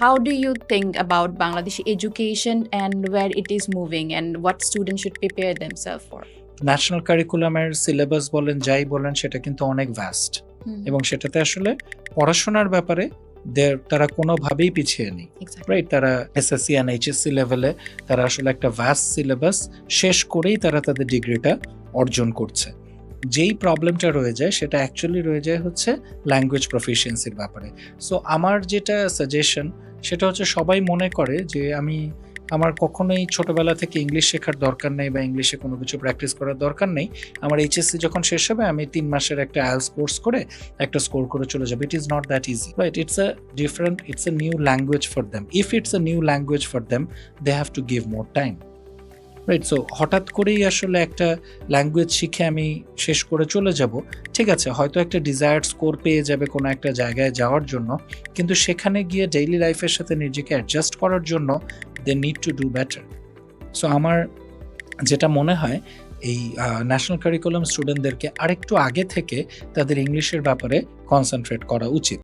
how do you think about Bangladeshi education and where it is moving and what students should prepare themselves for? National কারিকুলামের syllabus বলেন যাই বলেন সেটা কিন্তু অনেক ভাস্ট এবং সেটাতে আসলে পড়াশোনার ব্যাপারে তারা কোনোভাবেই পিছিয়ে নেই, রাইট? তারা এসএসসি অ্যান্ড এইচএসসি লেভেলে তারা আসলে একটা ভাস্ট সিলেবাস শেষ করেই তারা তাদের ডিগ্রিটা অর্জন করছে। যেই প্রবলেমটা রয়ে যায় সেটা অ্যাকচুয়ালি রয়ে যায় হচ্ছে ল্যাঙ্গুয়েজ প্রফিসিয়েন্সির ব্যাপারে। সো আমার যেটা সাজেশন সেটা হচ্ছে, সবাই মনে করে যে আমার কখনোই ছোটবেলা থেকে ইংলিশ শেখার দরকার নেই বা ইংলিশে কোনো কিছু প্র্যাকটিস করার দরকার নেই, আমার এইচএসসি যখন শেষ হবে আমি 3 মাসের একটা আইএলটিএস কোর্স করে একটা স্কোর করে চলে যাবো। It is not that easy, right? It's a new language for them. If it's a new language for them, they have to give more time, right? So হঠাৎ করেই আসলে একটা ল্যাঙ্গুয়েজ শিখে আমি শেষ করে চলে যাব, ঠিক আছে, হয়তো একটা ডিজায়ার্ড স্কোর পেয়ে যাবে কোনো একটা জায়গায় যাওয়ার জন্য, কিন্তু সেখানে গিয়ে ডেইলি লাইফের সাথে নিজেকে অ্যাডজাস্ট করার জন্য they need to do better. So আমার যেটা মনে হয়, এই ন্যাশনাল কারিকুলাম স্টুডেন্টদেরকে আরেকটু আগে থেকে তাদের ইংলিশের ব্যাপারে কনসেন্ট্রেট করা উচিত।